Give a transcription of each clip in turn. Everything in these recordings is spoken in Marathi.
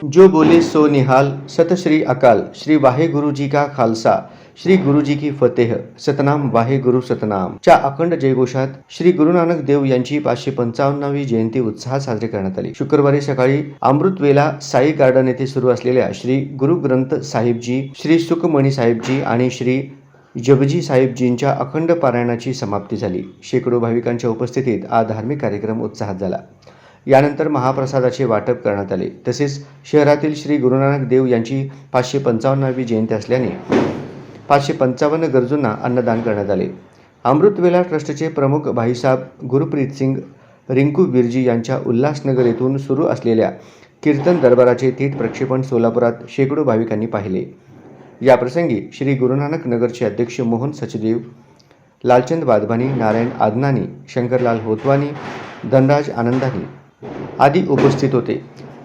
जो बोले सो निहाल, सत श्री अकाल, श्री वाहे गुरु जी का खालसा, श्री गुरु जी की फतेह, सतनाम वाहे गुरु सतनाम च्या अखंड जयघोषात श्री गुरु नानक देव यांची 555वी जयंती उत्साहात साजरी करण्यात आली। शुक्रवारी सकाळी अमृतवेला साई गार्डन येथे सुरू असलेल्या श्री गुरु ग्रंथ साहिबजी, श्री सुखमणी साहिबजी आणि श्री जपजी साहिबजींच्या अखंड पारायणाची समाप्ती झाली। शेकडो भाविकांच्या उपस्थितीत हा धार्मिक कार्यक्रम उत्साहात झाला। यानंतर महाप्रसादाचे वाटप करण्यात आले। तसेच शहरातील श्री गुरु नानक देव यांची 555वी जयंती असल्याने 555 गरजूंना अन्नदान करण्यात आले। अमृतवेला ट्रस्टचे प्रमुख भाईसाहेब गुरप्रीत सिंग रिंकू बिरजी यांच्या उल्हासनगर येथून सुरू असलेल्या कीर्तन दरबाराचे थेट प्रक्षेपण सोलापुरात शेकडो भाविकांनी पाहिले। या प्रसंगी श्री गुरुनानक नगरचे अध्यक्ष मोहन सचदेव, लालचंद वाधवानी, नारायण आदनानी, शंकरलाल होतवानी, धनराज आनंदानी आदी उपस्थित होते।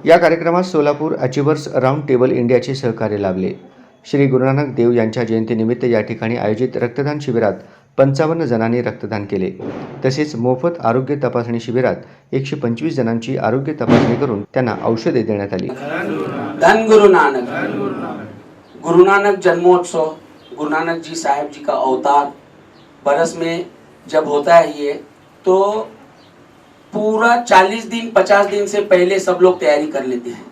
या कार्यक्रमात सोलापूर अचिव्हर्स राऊंड टेबल इंडियाचे सहकार्य लाभले। श्री गुरुनानक देव यांच्या जयंतीनिमित्त या ठिकाणी आयोजित रक्तदान शिबिरात 55 जणांनी रक्तदान केले। तसेच मोफत आरोग्य तपासणी शिबिरात 125 जणांची आरोग्य तपासणी करून त्यांना औषधे देण्यात आली। धन गुरु नानक, गुरु नानक जन्मोत्सव, गुरु नानक जी साहब जी का अवतार बरस में जब होता है ये, तो पूरा 40 दिन 50 दिन से पहले सब लोग तैयारी कर लेते हैं।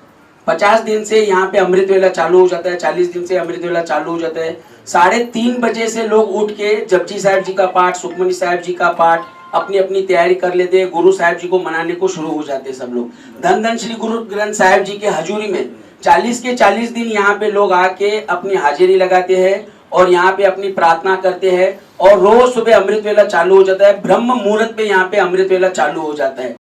50 दिन से यहाँ पे अमृत वेला चालू हो जाता है, 40 दिन से अमृत वेला चालू हो जाता है। 3:30 बजे से लोग उठ के जपजी साहब जी का पाठ, सुखमनी साहब जी का पाठ अपनी अपनी तैयारी कर लेते हैं। गुरु साहब जी को मनाने को शुरू हो जाते हैं सब लोग। धन धन श्री गुरु ग्रंथ साहब जी के हजूरी में 40 के 40 दिन यहाँ पे लोग आके अपनी हाजिरी लगाते हैं और यहाँ पे अपनी प्रार्थना करते हैं। और रोज सुबह अमृत वेला चालू हो जाता है, ब्रह्म मुहूर्त पे यहाँ पे अमृत वेला चालू हो जाता है।